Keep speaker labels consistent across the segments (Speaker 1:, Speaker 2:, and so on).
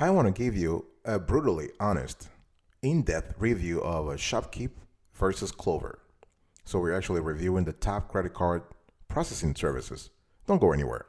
Speaker 1: I want to give you a brutally honest, in-depth review of a ShopKeep versus Clover. So we're actually reviewing the top credit card processing services. Don't go anywhere.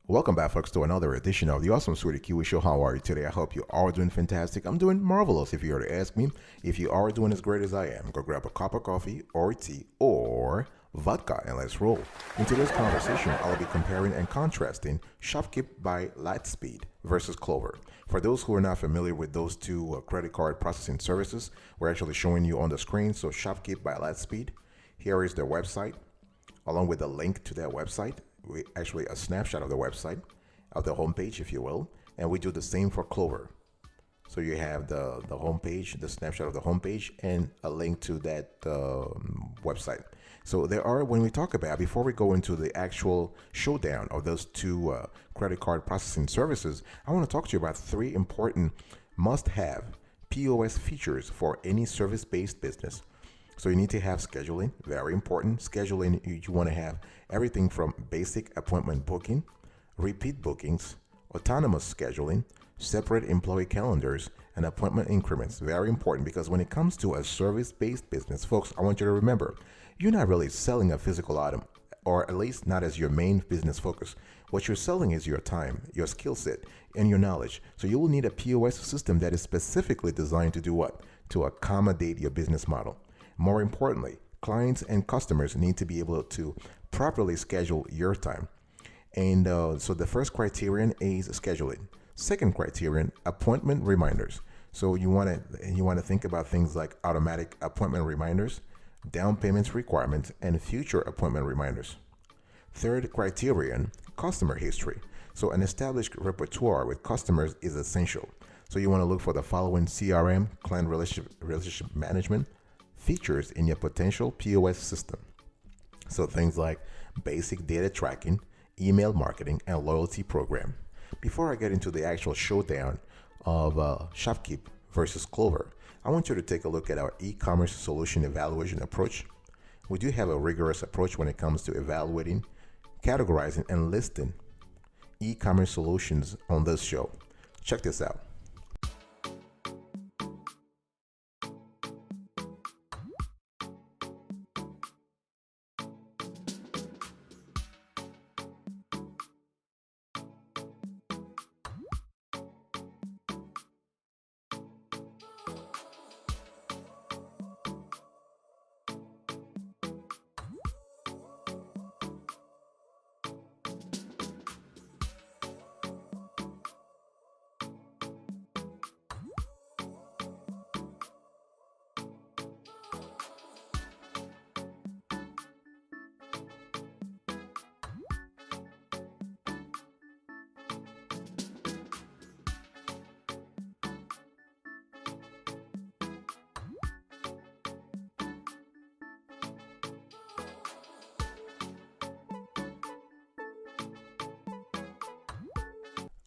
Speaker 1: Welcome back, folks, to another edition of the Awesome Sweetie Kiwi Show. How are you today? I hope you are doing fantastic. I'm doing marvelous, if you were to ask me. If you are doing as great as I am, go grab a cup of coffee or tea or vodka and let's roll. In today's conversation, I'll be comparing and contrasting ShopKeep by Lightspeed versus Clover. For those who are not familiar with those two credit card processing services, we're actually showing you on the screen. So ShopKeep by Lightspeed, here is their website, along with a link to their website. We actually a snapshot of the website, of the homepage, if you will, and we do the same for Clover. So you have the homepage, the snapshot of the homepage, and a link to that website. So there are, when we talk about, before we go into the actual showdown of those two credit card processing services, I want to talk to you about three important must-have POS features for any service-based business. So you need to have scheduling, very important. Scheduling, you want to have everything from basic appointment booking, repeat bookings, autonomous scheduling, separate employee calendars, and appointment increments. Very important, because when it comes to a service-based business, folks, I want you to remember, you're not really selling a physical item, or at least not as your main business focus. What you're selling is your time, your skill set, and your knowledge. So you will need a POS system that is specifically designed to do what? To accommodate your business model. More importantly, clients and customers need to be able to properly schedule your time. And so the first criterion is scheduling. Second criterion, appointment reminders. So you want to think about things like automatic appointment reminders, down payments requirements, and future appointment reminders. Third criterion, customer history. So an established repertoire with customers is essential. So you want to look for the following CRM, client relationship management, features in your potential POS system. So things like basic data tracking, email marketing, and loyalty program. Before I get into the actual showdown of ShopKeep versus Clover, I want you to take a look at our e-commerce solution evaluation approach. We do have a rigorous approach when it comes to evaluating, categorizing, and listing e-commerce solutions on this show. Check this out.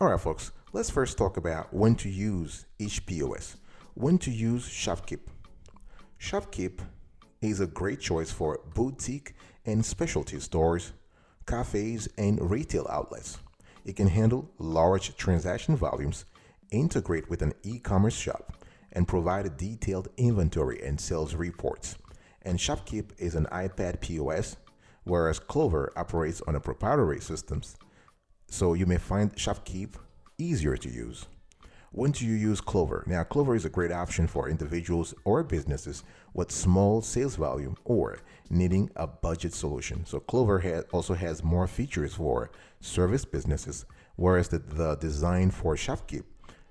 Speaker 1: All right, folks, let's first talk about when to use each POS. When to use ShopKeep. ShopKeep is a great choice for boutique and specialty stores, cafes, and retail outlets. It can handle large transaction volumes, integrate with an e-commerce shop, and provide detailed inventory and sales reports. And ShopKeep is an iPad POS, whereas Clover operates on a proprietary systems. So you may find ShopKeep easier to use. When do you use Clover? Now, Clover is a great option for individuals or businesses with small sales volume or needing a budget solution. So Clover also has more features for service businesses, whereas the design for ShopKeep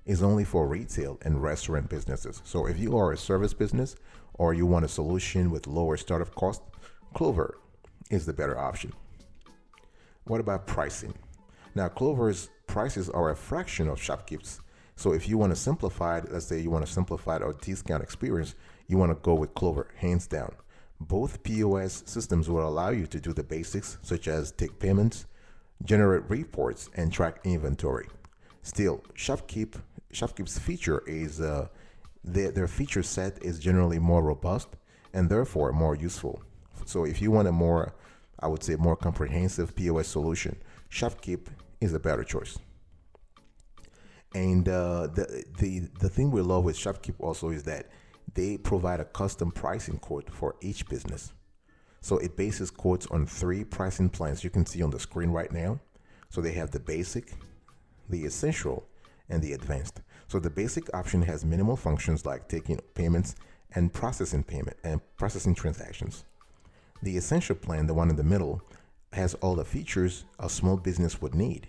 Speaker 1: is only for retail and restaurant businesses. So if you are a service business or you want a solution with lower startup cost, Clover is the better option. What about pricing? Now, Clover's prices are a fraction of ShopKeep's, So if you want to simplify it, let's say you want to simplify our discount experience, you want to go with Clover, hands down. Both POS systems will allow you to do the basics, such as take payments, generate reports, and track inventory. Still, ShopKeep's feature is their feature set is generally more robust and therefore more useful. So if you want a more, I would say, more comprehensive POS solution, ShopKeep is a better choice. And the thing we love with ShopKeep also is that they provide a custom pricing quote for each business. So it bases quotes on 3 pricing plans you can see on the screen right now. So they have the basic, the essential, and the advanced. So the basic option has minimal functions like taking payments and processing transactions. The essential plan, the one in the middle, has all the features a small business would need.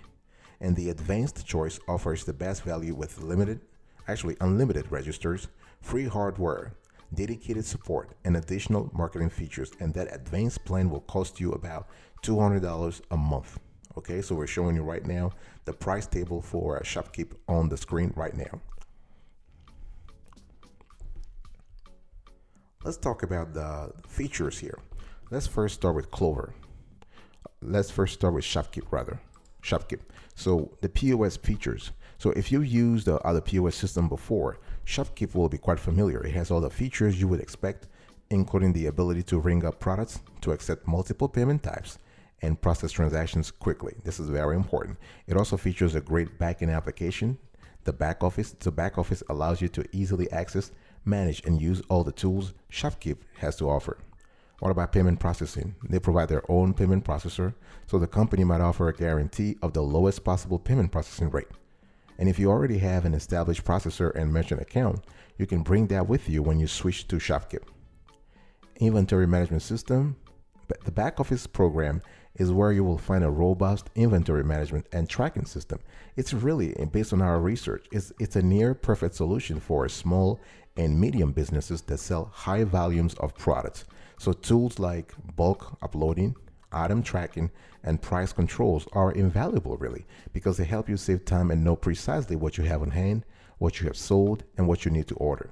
Speaker 1: And the advanced choice offers the best value with unlimited registers, free hardware, dedicated support, and additional marketing features. And that advanced plan will cost you about $200 a month. Okay, so we're showing you right now the price table for ShopKeep on the screen right now. Let's talk about the features here. Let's first start with Clover. Let's first start with ShopKeep. So the POS features. So if you used the other POS system before, ShopKeep will be quite familiar. It has all the features you would expect, including the ability to ring up products, to accept multiple payment types, and process transactions quickly. This is very important. It also features a great backend application. The back office allows you to easily access, manage, and use all the tools ShopKeep has to offer. What about payment processing? They provide their own payment processor, so the company might offer a guarantee of the lowest possible payment processing rate. And if you already have an established processor and merchant account, you can bring that with you when you switch to ShopKeep. Inventory management system. The back office program is where you will find a robust inventory management and tracking system. It's really, based on our research, it's a near perfect solution for small and medium businesses that sell high volumes of products. So tools like bulk uploading, item tracking, and price controls are invaluable, really, because they help you save time and know precisely what you have on hand, what you have sold, and what you need to order.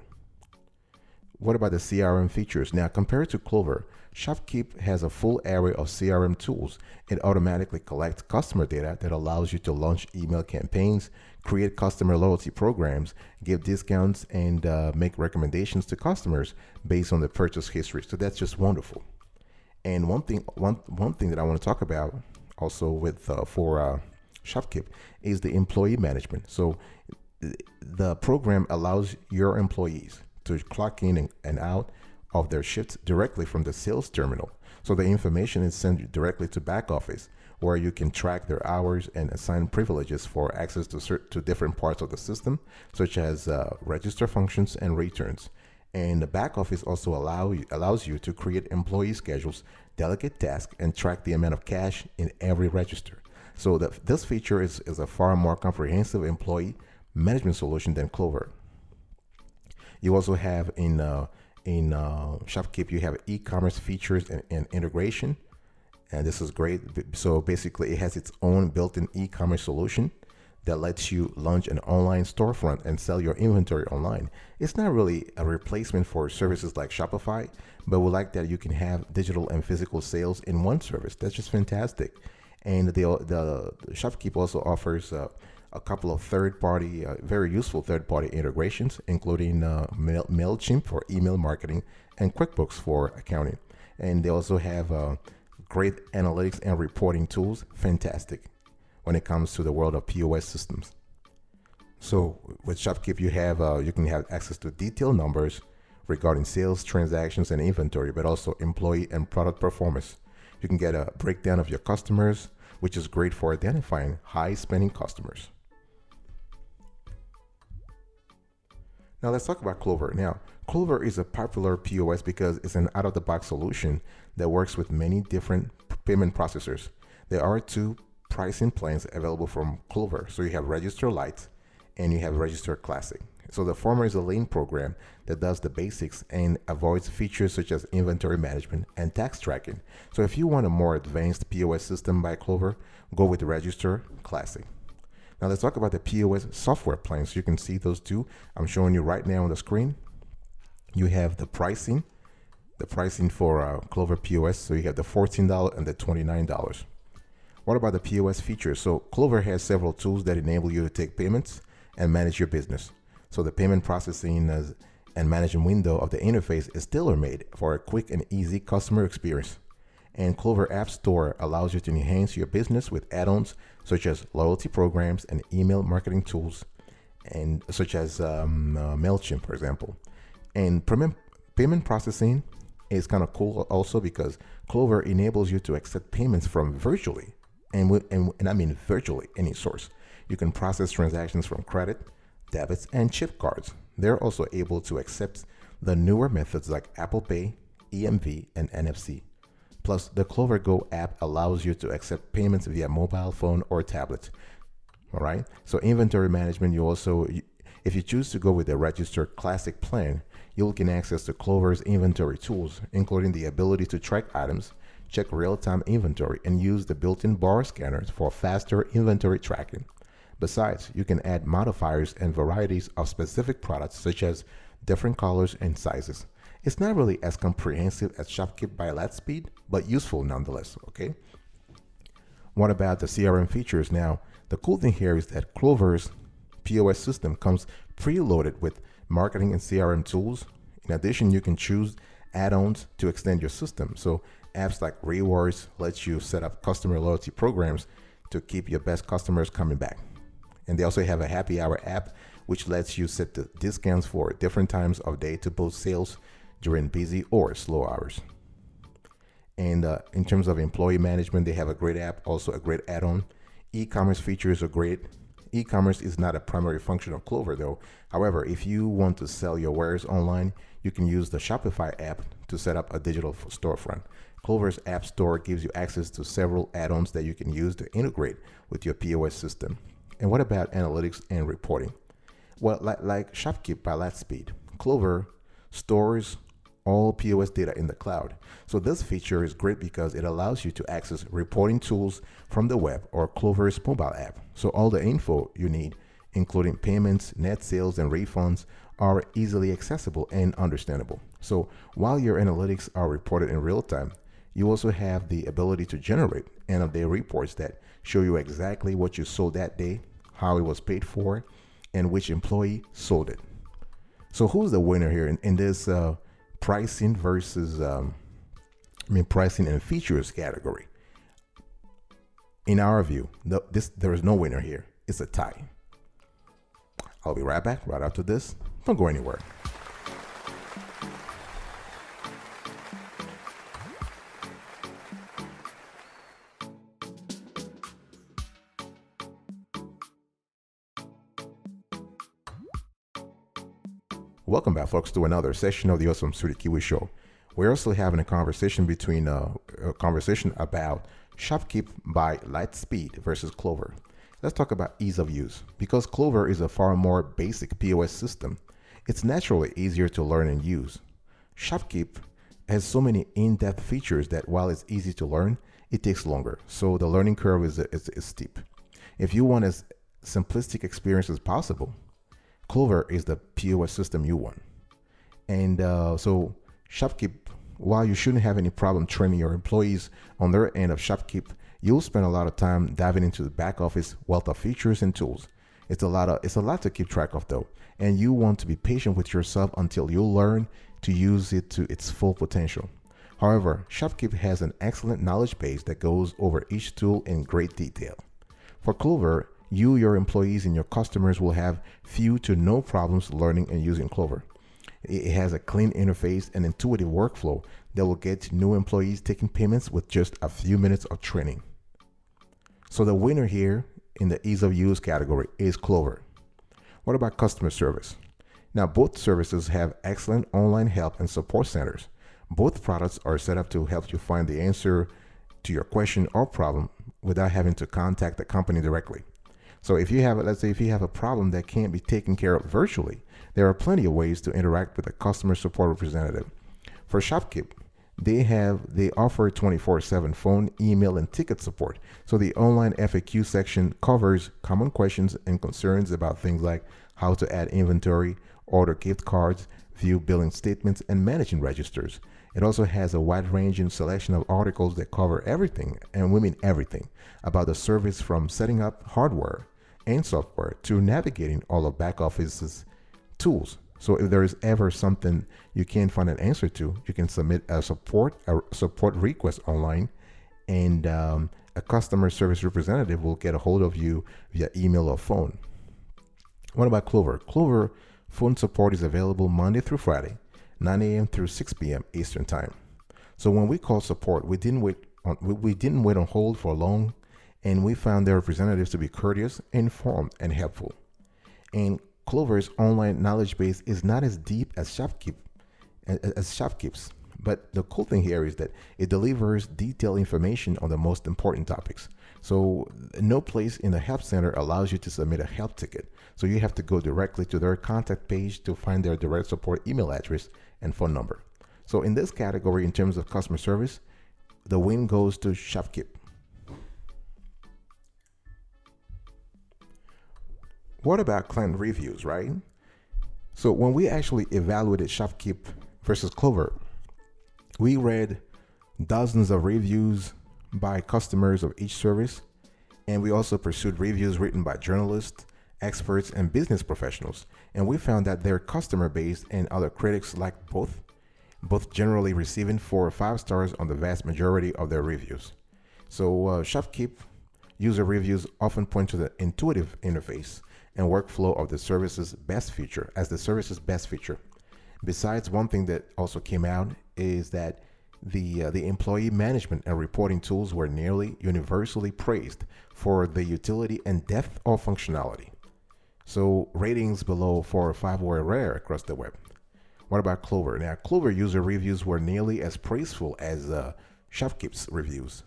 Speaker 1: What about the CRM features? Now, compared to Clover, ShopKeep has a full array of CRM tools. It automatically collects customer data that allows you to launch email campaigns, create customer loyalty programs, give discounts, and make recommendations to customers based on the purchase history. So that's just wonderful. And one thing that I want to talk about also with for ShopKeep is the employee management. So the program allows your employees to clock in and out of their shifts directly from the sales terminal. So the information is sent directly to back office, where you can track their hours and assign privileges for access to different parts of the system, such as register functions and returns. And the back office also allows you to create employee schedules, delegate tasks, and track the amount of cash in every register. So this feature is a far more comprehensive employee management solution than Clover. You also have in ShopKeep, you have e-commerce features and integration, and this is great. So basically, it has its own built-in e-commerce solution that lets you launch an online storefront and sell your inventory online. It's not really a replacement for services like Shopify, but we like that you can have digital and physical sales in one service. That's just fantastic. And the ShopKeep also offers a couple of third-party, very useful third-party integrations, including MailChimp for email marketing and QuickBooks for accounting. And they also have great analytics and reporting tools. Fantastic when it comes to the world of POS systems. So with ShopKeep, you can have access to detailed numbers regarding sales, transactions, and inventory, but also employee and product performance. You can get a breakdown of your customers, which is great for identifying high-spending customers. Now let's talk about Clover. Now, Clover is a popular POS because it's an out-of-the-box solution that works with many different payment processors. There are 2 pricing plans available from Clover. So you have Register Lite and you have Register Classic. So the former is a lean program that does the basics and avoids features such as inventory management and tax tracking. So if you want a more advanced POS system by Clover, go with Register Classic. Now let's talk about the POS software plans. You can see those two. I'm showing you right now on the screen. You have the pricing for Clover POS. So you have the $14 and the $29. What about the POS features? So Clover has several tools that enable you to take payments and manage your business. So the payment processing and management window of the interface is tailor-made for a quick and easy customer experience. And Clover App Store allows you to enhance your business with add-ons such as loyalty programs and email marketing tools, and such as MailChimp, for example. And payment processing is kind of cool also because Clover enables you to accept payments from virtually, and I mean virtually, any source. You can process transactions from credit, debits, and chip cards. They're also able to accept the newer methods like Apple Pay, EMV, and NFC. Plus, the Clover Go app allows you to accept payments via mobile phone or tablet. All right. So inventory management, if you choose to go with the registered classic plan, you'll gain access to Clover's inventory tools, including the ability to track items, check real-time inventory, and use the built-in bar scanners for faster inventory tracking. Besides, you can add modifiers and varieties of specific products, such as different colors and sizes. It's not really as comprehensive as ShopKeep by Lightspeed, but useful nonetheless, okay? What about the CRM features? Now, the cool thing here is that Clover's POS system comes preloaded with marketing and CRM tools. In addition, you can choose add-ons to extend your system. So apps like Rewards lets you set up customer loyalty programs to keep your best customers coming back. And they also have a happy hour app, which lets you set the discounts for different times of day to boost sales during busy or slow hours. And in terms of employee management, they have a great app, also a great add-on. E-commerce features are great. E-commerce is not a primary function of Clover though. However, if you want to sell your wares online, you can use the Shopify app to set up a digital storefront. Clover's App Store gives you access to several add-ons that you can use to integrate with your POS system. And what about analytics and reporting? Well, like ShopKeep by Lightspeed, Clover stores all POS data in the cloud. So this feature is great because it allows you to access reporting tools from the web or Clover's mobile app. So all the info you need, including payments, net sales, and refunds, are easily accessible and understandable. So while your analytics are reported in real time, you also have the ability to generate end-of-day reports that show you exactly what you sold that day, how it was paid for, and which employee sold it. So who's the winner here in this pricing versus pricing and features category? In our view, there is no winner here. It's a tie. I'll be right back right after this. Don't go anywhere. Welcome back, folks, to another session of the Awesome Sweetie Kiwi Show. We're also having a conversation about ShopKeep by Lightspeed versus Clover. Let's talk about ease of use. Because Clover is a far more basic POS system, it's naturally easier to learn and use. ShopKeep has so many in-depth features that while it's easy to learn, it takes longer. So the learning curve is steep. If you want as simplistic experience as possible, Clover is the POS system you want. And so ShopKeep, while you shouldn't have any problem training your employees on their end of ShopKeep, you'll spend a lot of time diving into the back office wealth of features and tools. It's a lot to keep track of though, and you want to be patient with yourself until you learn to use it to its full potential. However, ShopKeep has an excellent knowledge base that goes over each tool in great detail. For Clover, you, your employees, and your customers will have few to no problems learning and using Clover. It has a clean interface and intuitive workflow that will get new employees taking payments with just a few minutes of training. So the winner here in the ease of use category is Clover. What about customer service? Now, both services have excellent online help and support centers. Both products are set up to help you find the answer to your question or problem without having to contact the company directly. So if you have, let's say if you have a problem that can't be taken care of virtually, there are plenty of ways to interact with a customer support representative. For ShopKeep, They offer 24/7 phone, email, and ticket support. So the online FAQ section covers common questions and concerns about things like how to add inventory, order gift cards, view billing statements, and managing registers. It also has a wide-ranging selection of articles that cover everything, and we mean everything, about the service from setting up hardware and software to navigating all of back office's tools. So if there is ever something you can't find an answer to, you can submit a support request online, and a customer service representative will get a hold of you via email or phone. What about Clover? Clover phone support is available Monday through Friday, 9 a.m. through 6 p.m. Eastern Time. So when we call support, we didn't wait on hold for long, and we found their representatives to be courteous, informed, and helpful. And Clover's online knowledge base is not as deep as ShopKeep's, but the cool thing here is that it delivers detailed information on the most important topics. So no place in the help center allows you to submit a help ticket. So you have to go directly to their contact page to find their direct support email address and phone number. So in this category, in terms of customer service, the win goes to ShopKeep. What about client reviews, right? So when we actually evaluated ShopKeep versus Clover, we read dozens of reviews by customers of each service, and we also pursued reviews written by journalists, experts, and business professionals. And we found that their customer base and other critics liked both generally receiving 4 or 5 stars on the vast majority of their reviews. So ShopKeep user reviews often point to the intuitive interface and workflow of the service's best feature as the service's best feature. Besides, one thing that also came out is that the employee management and reporting tools were nearly universally praised for the utility and depth of functionality. So ratings below 4 or 5 were rare across the web. What about Clover? Now, Clover user reviews were nearly as praiseful as ShopKeep's reviews.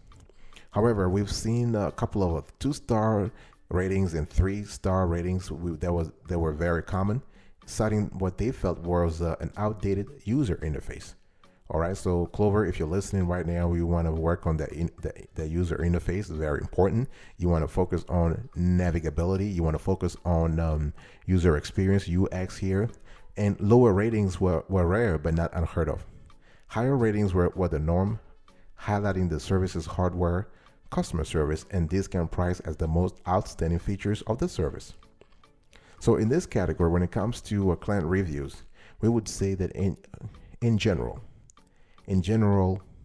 Speaker 1: However, we've seen a couple of 2-star ratings and 3-star ratings that were very common, citing what they felt was an outdated user interface. All right, so Clover, if you're listening right now, you want to work on the user interface. It's very important. You want to focus on navigability. You want to focus on user experience, UX here. And lower ratings were rare, but not unheard of. Higher ratings were the norm, highlighting the service's hardware, customer service, and discount price as the most outstanding features of the service. So in this category, when it comes to client reviews, we would say that in general,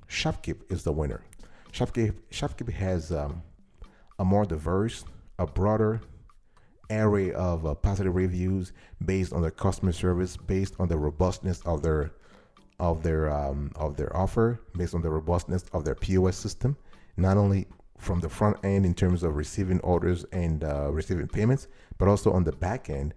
Speaker 1: ShopKeep is the winner. ShopKeep has a more diverse, a broader array of positive reviews based on their customer service, based on the robustness of their offer, based on the robustness of their POS system, not only from the front end in terms of receiving orders and receiving payments, but also on the back end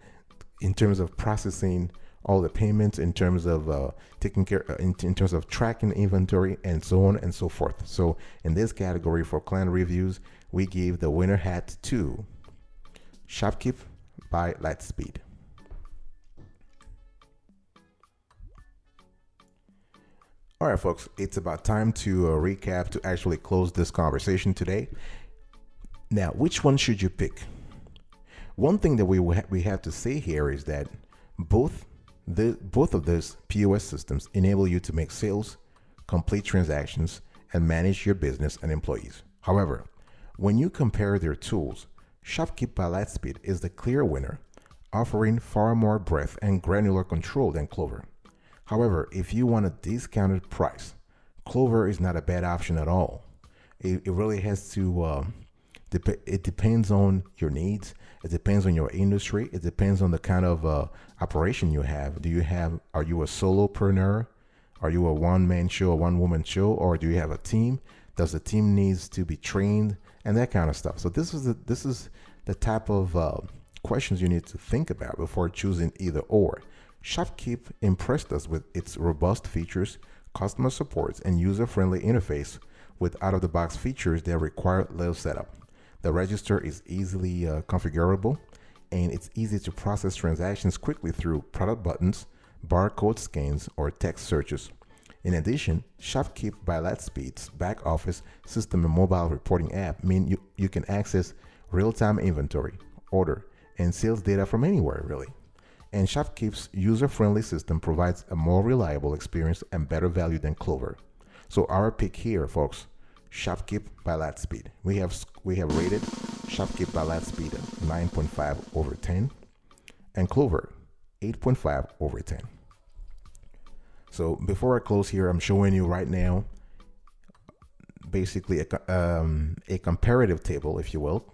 Speaker 1: in terms of processing all the payments, in terms of taking care, in terms of tracking inventory, and so on and so forth. So in this category for client reviews, we gave the winner hat to ShopKeep by Lightspeed. All right, folks, it's about time to recap, to actually close this conversation today. Now, which one should you pick? One thing that we have to say here is that both of these POS systems enable you to make sales, complete transactions, and manage your business and employees. However, when you compare their tools, ShopKeep by Lightspeed is the clear winner, offering far more breadth and granular control than Clover. However, if you want a discounted price, Clover is not a bad option at all. It really has to, it depends on your needs. It depends on your industry. It depends on the kind of operation you have. Are you a solopreneur? Are you a one-man show, a one-woman show, or do you have a team? Does the team needs to be trained and that kind of stuff? So this is the type of questions you need to think about before choosing either or. ShopKeep impressed us with its robust features, customer support, and user-friendly interface with out-of-the-box features that require little setup. The register is easily configurable, and it's easy to process transactions quickly through product buttons, barcode scans, or text searches. In addition, ShopKeep by Lightspeed's back office system and mobile reporting app mean you can access real-time inventory, order, and sales data from anywhere, really. And ShopKeep's user-friendly system provides a more reliable experience and better value than Clover. So our pick here, folks, ShopKeep by Lightspeed. We have rated ShopKeep by Lightspeed 9.5 over 10, and Clover 8.5 over 10. So before I close here, I'm showing you right now basically a comparative table, if you will,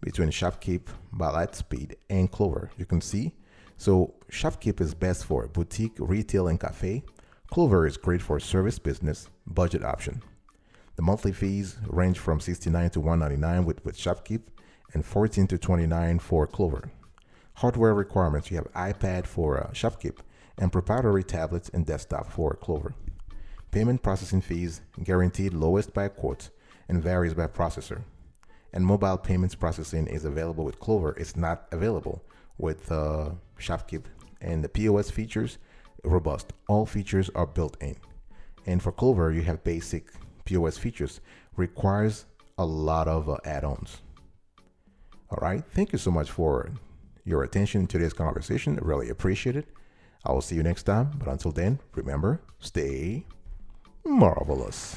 Speaker 1: between ShopKeep by Lightspeed and Clover. You can see, so ShopKeep is best for boutique, retail, and cafe. Clover is great for service business, budget option. The monthly fees range from $69 to $199 with ShopKeep and $14 to $29 for Clover. Hardware requirements, you have iPad for ShopKeep and proprietary tablets and desktop for Clover. Payment processing fees, guaranteed lowest by quote and varies by processor. And mobile payments processing is available with Clover. It's not available with ShopKeep. And the POS features, robust. All features are built in. And for Clover, you have basic POS features. Requires a lot of add-ons. All right. Thank you so much for your attention in today's conversation. I really appreciate it. I will see you next time. But until then, remember, stay marvelous.